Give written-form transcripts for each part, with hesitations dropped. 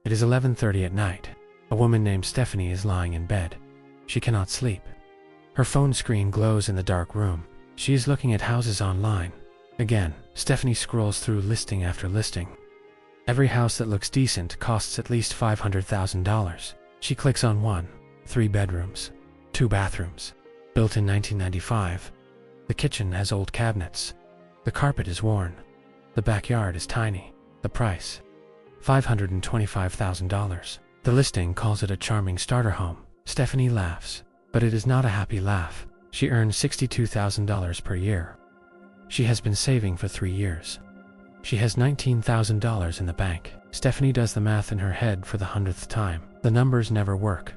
It is 11:30 at night. A woman named Stephanie is lying in bed. She cannot sleep. Her phone screen glows in the dark room. She is looking at houses online. Again, Stephanie scrolls through listing after listing. Every house that looks decent costs at least $500,000. She clicks on one. 3 bedrooms, 2 bathrooms, built in 1995. The kitchen has old cabinets. The carpet is worn. The backyard is tiny. The price, $525,000. The listing calls it a charming starter home. Stephanie laughs, but it is not a happy laugh. She earns $62,000 per year. She has been saving for 3 years. She has $19,000 in the bank. Stephanie does the math in her head for the 100th time. The numbers never work.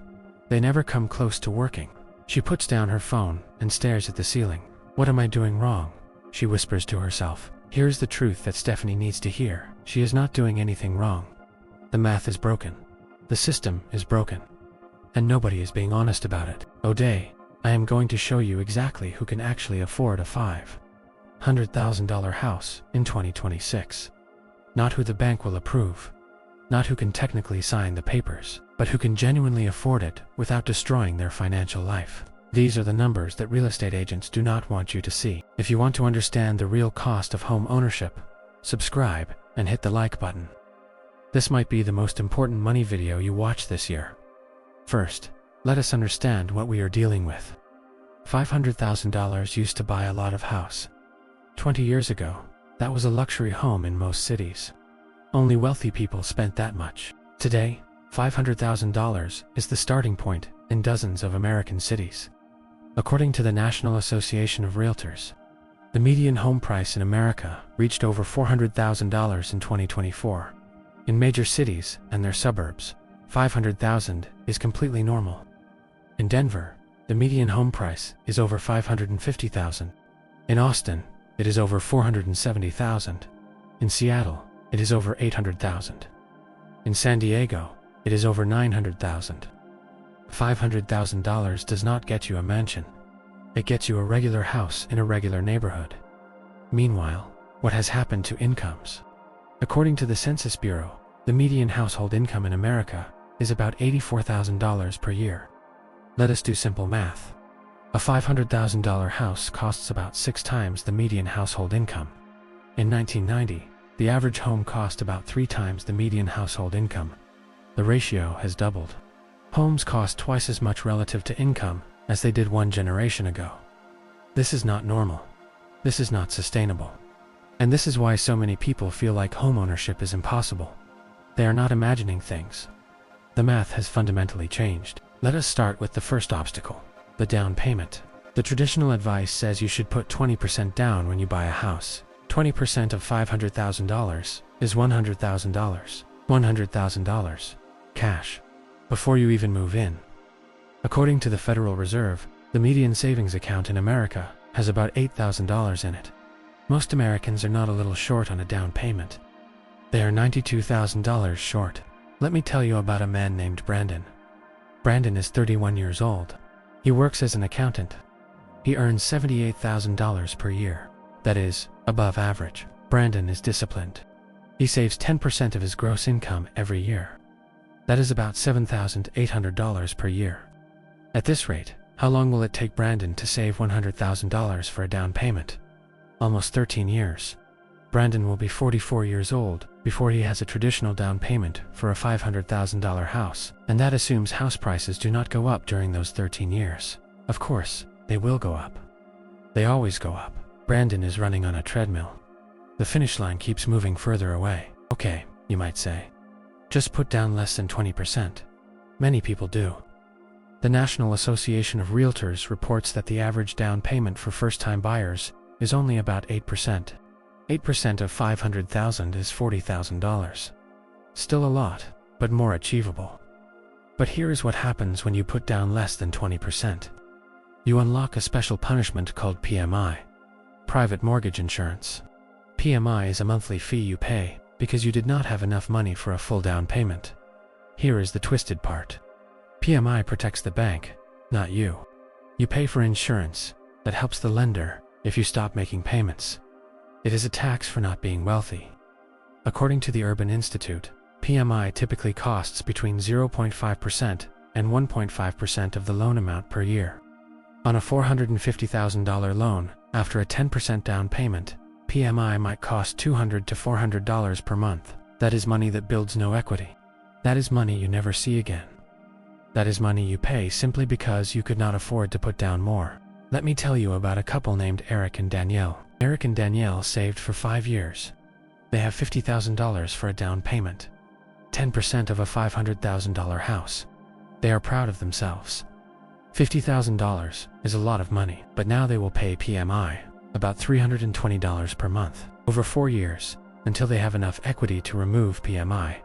They never come close to working. She puts down her phone and stares at the ceiling. What am I doing wrong? She whispers to herself. Here's the truth that Stephanie needs to hear. She is not doing anything wrong. The math is broken. The system is broken. And nobody is being honest about it. Today, I am going to show you exactly who can actually afford a $500,000 house in 2026. Not who the bank will approve. Not who can technically sign the papers, but who can genuinely afford it without destroying their financial life. These are the numbers that real estate agents do not want you to see. If you want to understand the real cost of home ownership, subscribe and hit the like button. This might be the most important money video you watch this year. First, let us understand what we are dealing with. $500,000 used to buy a lot of house. 20 years ago, that was a luxury home in most cities. Only wealthy people spent that much. Today, $500,000 is the starting point in dozens of American cities. According to the National Association of Realtors, the median home price in America reached over $400,000 in 2024. In major cities and their suburbs, $500,000 is completely normal. In Denver, the median home price is over $550,000. In Austin, it is over $470,000. In Seattle, it is over $800,000. In San Diego, it is over $900,000. $500,000 does not get you a mansion. It gets you a regular house in a regular neighborhood. Meanwhile, what has happened to incomes? According to the Census Bureau, the median household income in America is about $84,000 per year. Let us do simple math. A $500,000 house costs about 6 times the median household income. In 1990, the average home cost about 3 times the median household income. The ratio has doubled. Homes cost twice as much relative to income as they did 1 generation ago. This is not normal. This is not sustainable. And this is why so many people feel like homeownership is impossible. They are not imagining things. The math has fundamentally changed. Let us start with the first obstacle, the down payment. The traditional advice says you should put 20% down when you buy a house. 20% of $500,000 is $100,000. $100,000 cash before you even move in. According to the Federal Reserve, the median savings account in America has about $8,000 in it. Most Americans are not a little short on a down payment. They are $92,000 short. Let me tell you about a man named Brandon. Brandon is 31 years old. He works as an accountant. He earns $78,000 per year. That is, above average. Brandon is disciplined. He saves 10% of his gross income every year. That is about $7,800 per year. At this rate, how long will it take Brandon to save $100,000 for a down payment? Almost 13 years. Brandon will be 44 years old before he has a traditional down payment for a $500,000 house, and that assumes house prices do not go up during those 13 years. Of course, they will go up. They always go up. Brandon is running on a treadmill. The finish line keeps moving further away. Okay, you might say. Just put down less than 20%. Many people do. The National Association of Realtors reports that the average down payment for first-time buyers is only about 8%. 8% of $500,000 is $40,000. Still a lot, but more achievable. But here is what happens when you put down less than 20%. You unlock a special punishment called PMI, private mortgage insurance. PMI is a monthly fee you pay because you did not have enough money for a full down payment. Here is the twisted part. PMI protects the bank, not you. You pay for insurance that helps the lender if you stop making payments. It is a tax for not being wealthy. According to the Urban Institute, PMI typically costs between 0.5% and 1.5% of the loan amount per year. On a $450,000 loan, after a 10% down payment, PMI might cost $200 to $400 per month. That is money that builds no equity. That is money you never see again. That is money you pay simply because you could not afford to put down more. Let me tell you about a couple named Eric and Danielle. Eric and Danielle saved for 5 years. They have $50,000 for a down payment. 10% of a $500,000 house. They are proud of themselves. $50,000 is a lot of money, but now they will pay PMI, about $320 per month, over 4 years, until they have enough equity to remove PMI.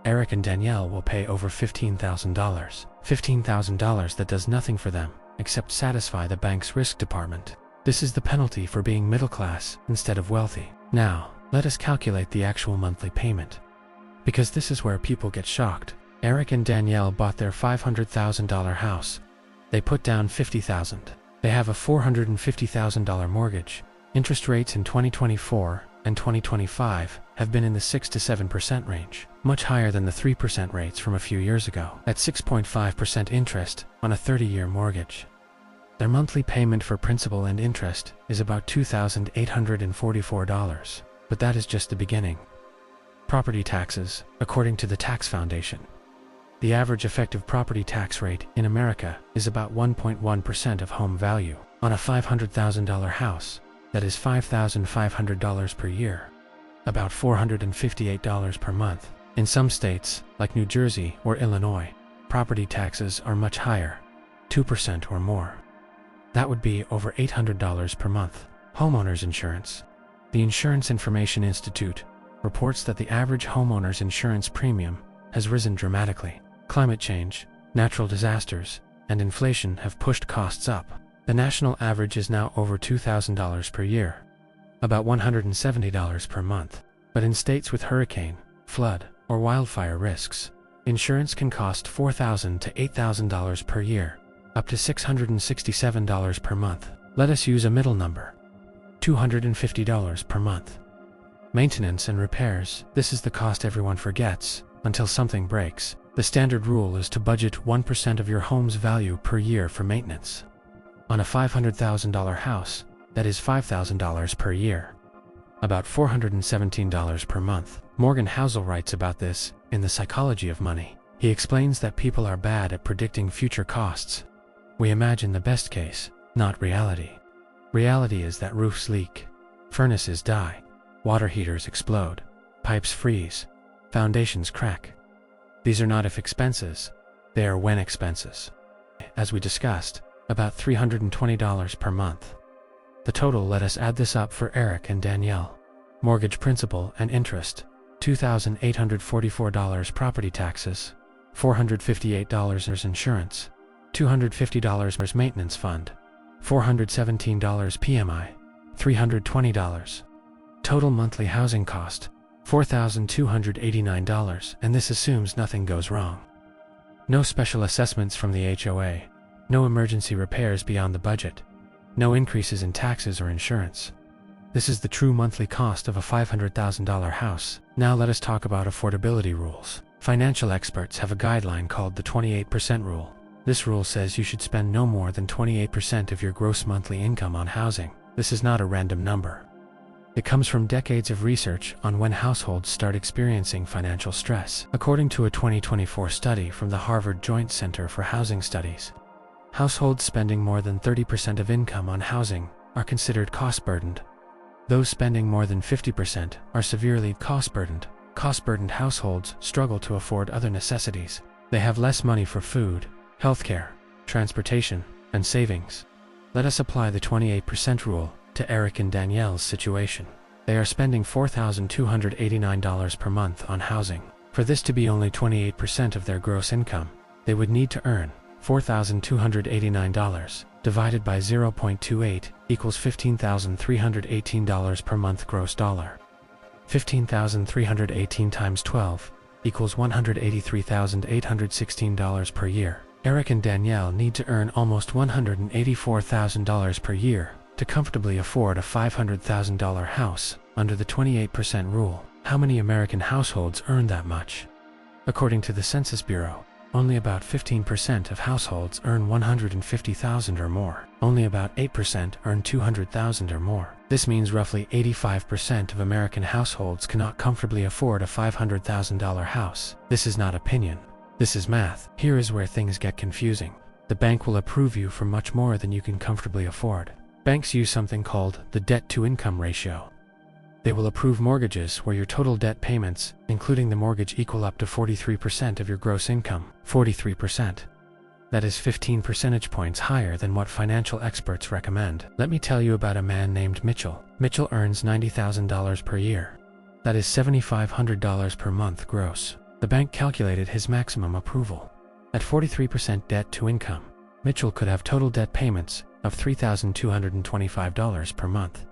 Eric and Danielle will pay over $15,000. $15,000 that does nothing for them, except satisfy the bank's risk department. This is the penalty for being middle class instead of wealthy. Now, let us calculate the actual monthly payment. Because this is where people get shocked. Eric and Danielle bought their $500,000 house. They put down $50,000. They have a $450,000 mortgage. Interest rates in 2024 and 2025 have been in the 6 to 7% range, much higher than the 3% rates from a few years ago, at 6.5% interest on a 30-year mortgage. Their monthly payment for principal and interest is about $2,844, but that is just the beginning. Property taxes, according to the Tax Foundation. The average effective property tax rate in America is about 1.1% of home value. On a $500,000 house, that is $5,500 per year, about $458 per month. In some states, like New Jersey or Illinois, property taxes are much higher, 2% or more. That would be over $800 per month. Homeowners insurance. The Insurance Information Institute reports that the average homeowner's insurance premium has risen dramatically. Climate change, natural disasters, and inflation have pushed costs up. The national average is now over $2,000 per year, about $170 per month. But in states with hurricane, flood, or wildfire risks, insurance can cost $4,000 to $8,000 per year, up to $667 per month. Let us use a middle number, $250 per month. Maintenance and repairs. This is the cost everyone forgets until something breaks. The standard rule is to budget 1% of your home's value per year for maintenance. On a $500,000 house, that is $5,000 per year, about $417 per month. Morgan Housel writes about this in The Psychology of Money. He explains that people are bad at predicting future costs. We imagine the best case, not reality. Reality is that roofs leak, furnaces die, water heaters explode, pipes freeze, foundations crack. These are not if expenses, they are when expenses. As we discussed, about $320 per month. The total, let us add this up for Eric and Danielle. Mortgage principal and interest, $2,844 property taxes, $458 insurance, $250 maintenance fund, $417 PMI, $320. Total monthly housing cost, $4,289, and this assumes nothing goes wrong. No special assessments from the HOA, no emergency repairs beyond the budget, no increases in taxes or insurance. This is the true monthly cost of a $500,000 house. Now let us talk about affordability rules. Financial experts have a guideline called the 28% rule. This rule says you should spend no more than 28% of your gross monthly income on housing. This is not a random number. It comes from decades of research on when households start experiencing financial stress. According to a 2024 study from the Harvard Joint Center for Housing Studies, households spending more than 30% of income on housing are considered cost-burdened. Those spending more than 50% are severely cost-burdened. Cost-burdened households struggle to afford other necessities. They have less money for food, healthcare, transportation, and savings. Let us apply the 28% rule to Eric and Danielle's situation. They are spending $4,289 per month on housing. For this to be only 28% of their gross income, they would need to earn $4,289 divided by 0.28 equals $15,318 per month gross dollar. 15,318 times 12 equals $183,816 per year. Eric and Danielle need to earn almost $184,000 per year to comfortably afford a $500,000 house under the 28% rule. How many American households earn that much? According to the Census Bureau, only about 15% of households earn $150,000 or more. Only about 8% earn $200,000 or more. This means roughly 85% of American households cannot comfortably afford a $500,000 house. This is not opinion. This is math. Here is where things get confusing. The bank will approve you for much more than you can comfortably afford. Banks use something called the debt-to-income ratio. They will approve mortgages where your total debt payments, including the mortgage, equal up to 43% of your gross income. 43%. That is 15 percentage points higher than what financial experts recommend. Let me tell you about a man named Mitchell. Mitchell earns $90,000 per year. That is $7,500 per month gross. The bank calculated his maximum approval. At 43% debt to income, Mitchell could have total debt payments of $3,225 per month.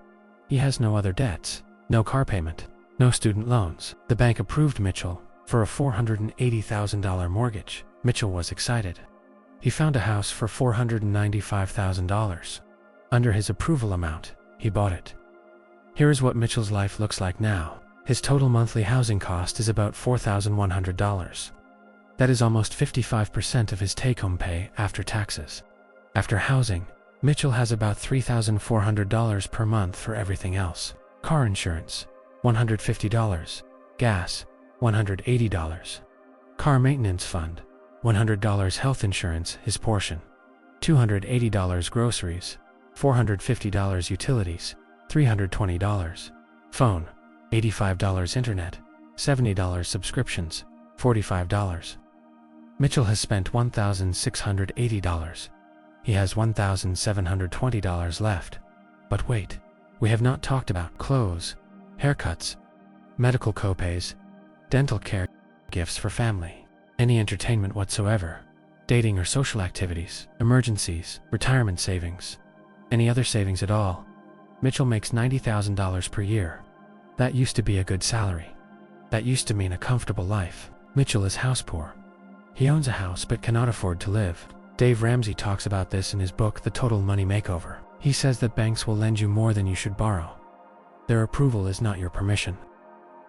He has no other debts, no car payment, no student loans. The bank approved Mitchell for a $480,000 mortgage. Mitchell was excited. He found a house for $495,000. Under his approval amount, he bought it. Here is what Mitchell's life looks like now. His total monthly housing cost is about $4,100. That is almost 55% of his take-home pay after taxes. After housing, Mitchell has about $3,400 per month for everything else. Car insurance, $150. Gas, $180. Car maintenance fund, $100. Health insurance, his portion. $280 groceries, $450 utilities, $320. Phone, $85 internet, $70 subscriptions, $45. Mitchell has spent $1,680. He has $1,720 left. But wait, we have not talked about clothes, haircuts, medical copays, dental care, gifts for family, any entertainment whatsoever, dating or social activities, emergencies, retirement savings, any other savings at all. Mitchell makes $90,000 per year. That used to be a good salary. That used to mean a comfortable life. Mitchell is house poor. He owns a house but cannot afford to live. Dave Ramsey talks about this in his book, The Total Money Makeover. He says that banks will lend you more than you should borrow. Their approval is not your permission.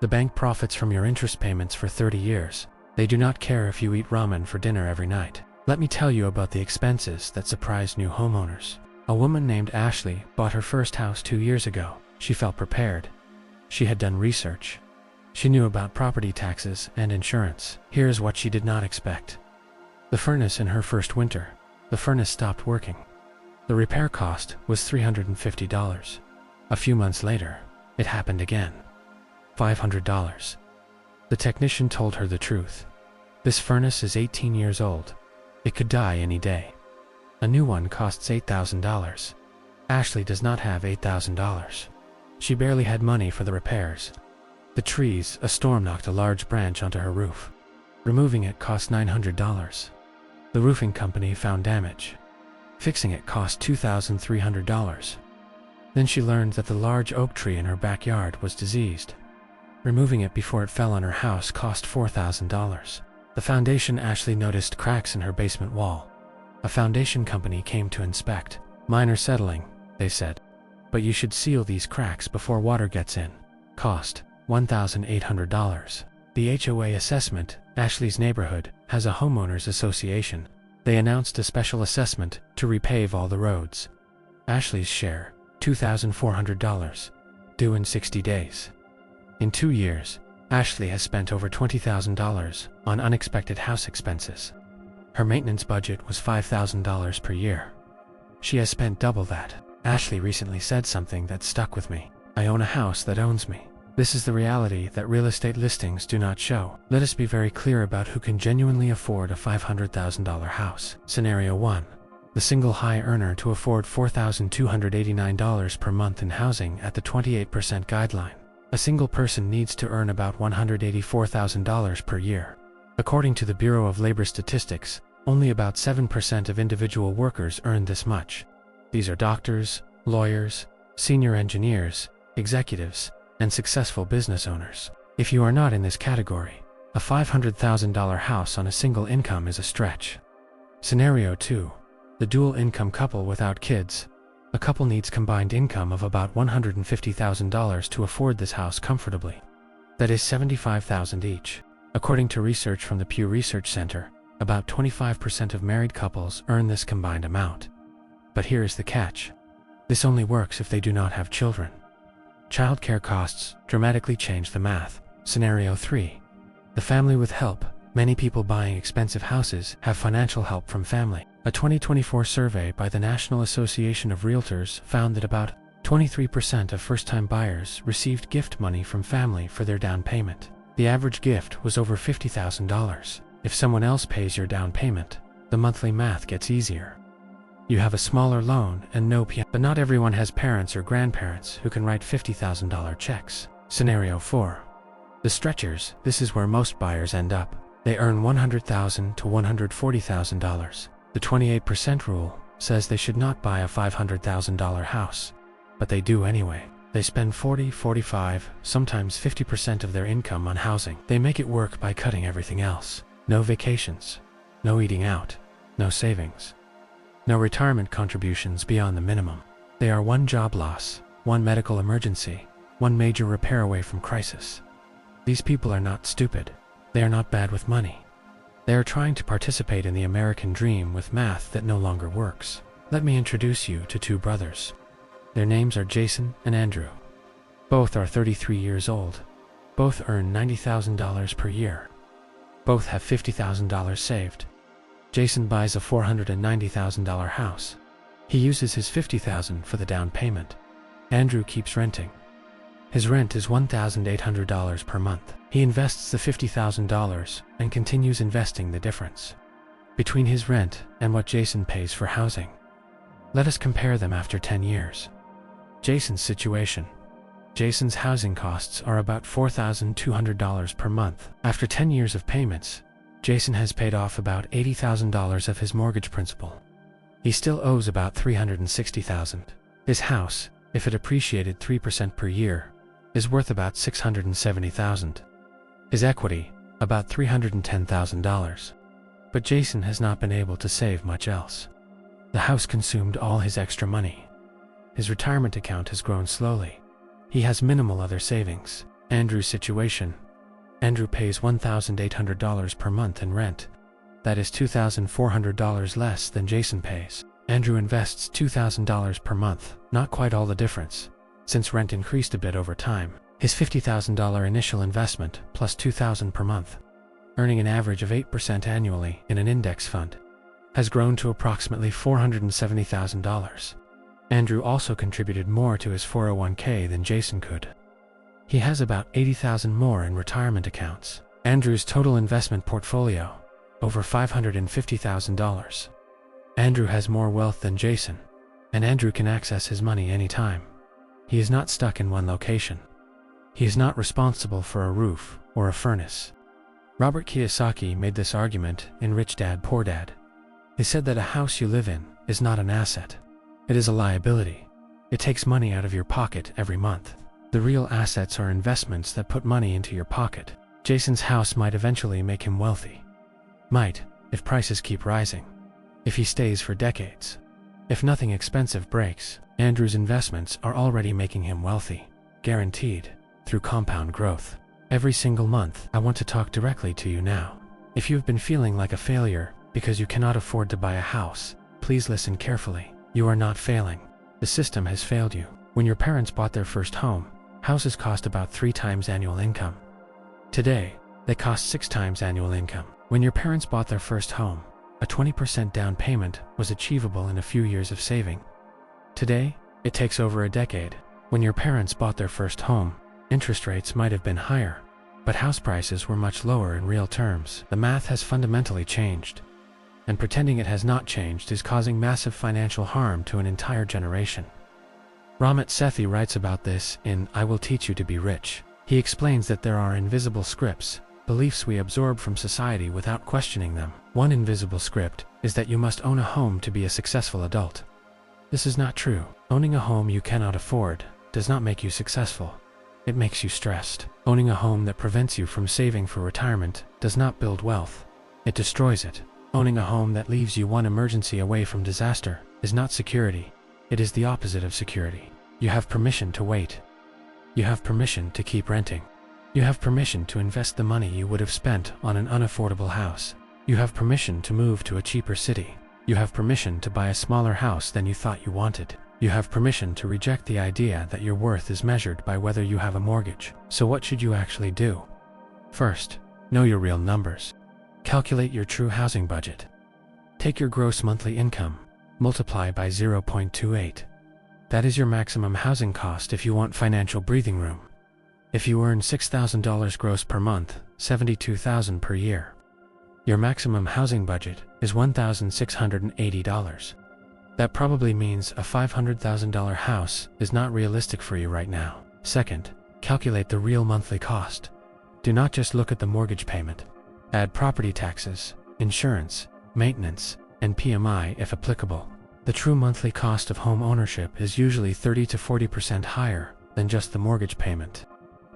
The bank profits from your interest payments for 30 years. They do not care if you eat ramen for dinner every night. Let me tell you about the expenses that surprise new homeowners. A woman named Ashley bought her first house 2 years ago. She felt prepared. She had done research. She knew about property taxes and insurance. Here's what she did not expect. The furnace in her first winter, the furnace stopped working. The repair cost was $350. A few months later, it happened again. $500. The technician told her the truth. This furnace is 18 years old. It could die any day. A new one costs $8,000. Ashley does not have $8,000. She barely had money for the repairs. The trees, a storm knocked a large branch onto her roof. Removing it cost $900. The roofing company found damage. Fixing it cost $2,300. Then she learned that the large oak tree in her backyard was diseased. Removing it before it fell on her house cost $4,000. The foundation. Ashley noticed cracks in her basement wall. A foundation company came to inspect. Minor settling, they said. But you should seal these cracks before water gets in. Cost $1,800. The HOA assessment. Ashley's neighborhood has a homeowners association. They announced a special assessment to repave all the roads. Ashley's share, $2,400, due in 60 days. In 2 years, Ashley has spent over $20,000 on unexpected house expenses. Her maintenance budget was $5,000 per year. She has spent double that. Ashley recently said something that stuck with me. I own a house that owns me. This is the reality that real estate listings do not show. Let us be very clear about who can genuinely afford a $500,000 house. Scenario 1. The single high earner to afford $4,289 per month in housing at the 28% guideline. A single person needs to earn about $184,000 per year. According to the Bureau of Labor Statistics, only about 7% of individual workers earn this much. These are doctors, lawyers, senior engineers, executives, and successful business owners. If you are not in this category, a $500,000 house on a single income is a stretch. Scenario 2. The dual income couple without kids. A couple needs combined income of about $150,000 to afford this house comfortably. That is $75,000 each. According to research from the Pew Research Center, about 25% of married couples earn this combined amount. But here is the catch. This only works if they do not have children. Childcare costs dramatically change the math. Scenario 3. The family with help. Many people buying expensive houses have financial help from family. A 2024 survey by the National Association of Realtors found that about 23% of first-time buyers received gift money from family for their down payment. The average gift was over $50,000. If someone else pays your down payment, the monthly math gets easier. You have a smaller loan and no piano, but not everyone has parents or grandparents who can write $50,000 checks. Scenario 4. The stretchers. This is where most buyers end up. They earn $100,000 to $140,000. The 28% rule says they should not buy a $500,000 house, but they do anyway. They spend 40, 45, sometimes 50% of their income on housing. They make it work by cutting everything else. No vacations, no eating out, no savings, no retirement contributions beyond the minimum. They are one job loss, one medical emergency, one major repair away from crisis. These people are not stupid. They are not bad with money. They are trying to participate in the American dream with math that no longer works. Let me introduce you to two brothers. Their names are Jason and Andrew. Both are 33 years old. Both earn $90,000 per year. Both have $50,000 saved. Jason buys a $490,000 house. He uses his $50,000 for the down payment. Andrew keeps renting. His rent is $1,800 per month. He invests the $50,000 and continues investing the difference between his rent and what Jason pays for housing. Let us compare them after 10 years. Jason's situation. Jason's housing costs are about $4,200 per month. After 10 years of payments, Jason has paid off about $80,000 of his mortgage principal. He still owes about $360,000. His house, if it appreciated 3% per year, is worth about $670,000. His equity, about $310,000. But Jason has not been able to save much else. The house consumed all his extra money. His retirement account has grown slowly. He has minimal other savings. Andrew's situation. Andrew pays $1,800 per month in rent. That is $2,400 less than Jason pays. Andrew invests $2,000 per month, not quite all the difference, since rent increased a bit over time. His $50,000 initial investment plus $2,000 per month, earning an average of 8% annually in an index fund, has grown to approximately $470,000. Andrew also contributed more to his 401k than Jason could. He has about $80,000 more in retirement accounts. Andrew's total investment portfolio, over $550,000. Andrew has more wealth than Jason, and Andrew can access his money anytime. He is not stuck in one location. He is not responsible for a roof or a furnace. Robert Kiyosaki made this argument in Rich Dad, Poor Dad. He said that a house you live in is not an asset. It is a liability. It takes money out of your pocket every month. The real assets are investments that put money into your pocket. Jason's house might eventually make him wealthy. Might, if prices keep rising. If he stays for decades. If nothing expensive breaks. Andrew's investments are already making him wealthy. Guaranteed. Through compound growth. Every single month. I want to talk directly to you now. If you've been feeling like a failure because you cannot afford to buy a house, please listen carefully. You are not failing. The system has failed you. When your parents bought their first home, houses cost about 3 times annual income. Today, they cost 6 times annual income. When your parents bought their first home, a 20% down payment was achievable in a few years of saving. Today, it takes over a decade. When your parents bought their first home, interest rates might have been higher, but house prices were much lower in real terms. The math has fundamentally changed, and pretending it has not changed is causing massive financial harm to an entire generation. Ramit Sethi writes about this in I Will Teach You to Be Rich. He explains that there are invisible scripts, beliefs we absorb from society without questioning them. One invisible script is that you must own a home to be a successful adult. This is not true. Owning a home you cannot afford does not make you successful. It makes you stressed. Owning a home that prevents you from saving for retirement does not build wealth. It destroys it. Owning a home that leaves you one emergency away from disaster is not security. It is the opposite of security. You have permission to wait. You have permission to keep renting. You have permission to invest the money you would have spent on an unaffordable house. You have permission to move to a cheaper city. You have permission to buy a smaller house than you thought you wanted. You have permission to reject the idea that your worth is measured by whether you have a mortgage. So what should you actually do? First, know your real numbers. Calculate your true housing budget. Take your gross monthly income, multiply by 0.28. That is your maximum housing cost if you want financial breathing room. If you earn $6,000 gross per month, $72,000 per year, your maximum housing budget is $1,680. That probably means a $500,000 house is not realistic for you right now. Second, calculate the real monthly cost. Do not just look at the mortgage payment. Add property taxes, insurance, maintenance, and PMI if applicable. The true monthly cost of home ownership is usually 30 to 40% higher than just the mortgage payment.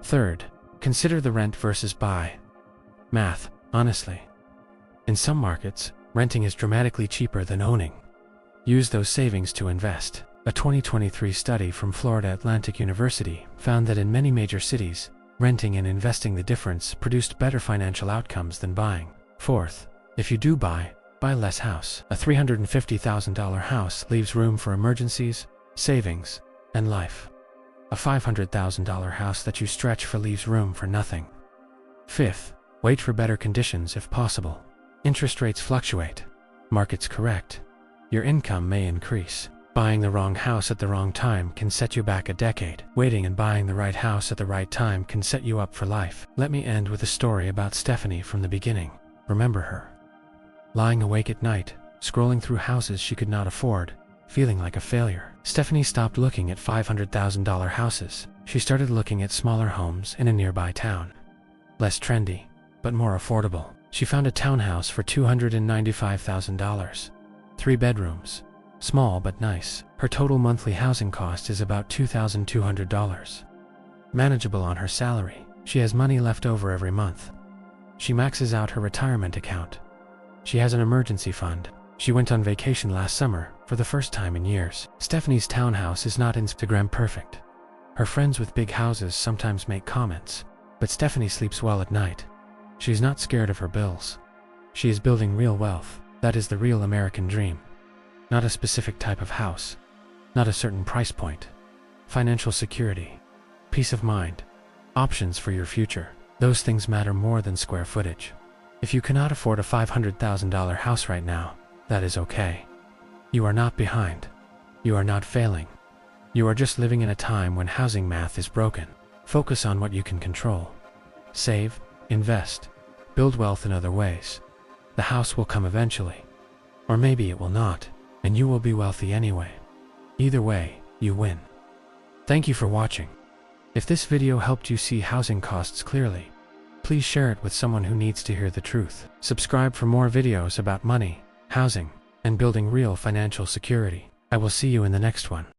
Third, consider the rent versus buy. Math, honestly. In some markets, renting is dramatically cheaper than owning. Use those savings to invest. A 2023 study from Florida Atlantic University found that in many major cities, renting and investing the difference produced better financial outcomes than buying. Fourth, if you do buy less house. A $350,000 house leaves room for emergencies, savings, and life. A $500,000 house that you stretch for leaves room for nothing. Fifth, wait for better conditions if possible. Interest rates fluctuate. Markets correct. Your income may increase. Buying the wrong house at the wrong time can set you back a decade. Waiting and buying the right house at the right time can set you up for life. Let me end with a story about Stephanie from the beginning. Remember her? Lying awake at night, scrolling through houses she could not afford, feeling like a failure. Stephanie stopped looking at $500,000 houses. She started looking at smaller homes in a nearby town. Less trendy, but more affordable. She found a townhouse for $295,000. 3 bedrooms. Small but nice. Her total monthly housing cost is about $2,200. Manageable on her salary. She has money left over every month. She maxes out her retirement account. She has an emergency fund. She went on vacation last summer for the first time in years. Stephanie's townhouse is not Instagram perfect. Her friends with big houses sometimes make comments, but Stephanie sleeps well at night. She's not scared of her bills. She is building real wealth. That is the real American dream. Not a specific type of house. Not a certain price point. Financial security. Peace of mind. Options for your future. Those things matter more than square footage. If you cannot afford a $500,000 house right now, that is okay. You are not behind. You are not failing. You are just living in a time when housing math is broken. Focus on what you can control. Save, invest, build wealth in other ways. The house will come eventually. Or maybe it will not, and you will be wealthy anyway. Either way, you win. Thank you for watching. If this video helped you see housing costs clearly, please share it with someone who needs to hear the truth. Subscribe for more videos about money, housing, and building real financial security. I will see you in the next one.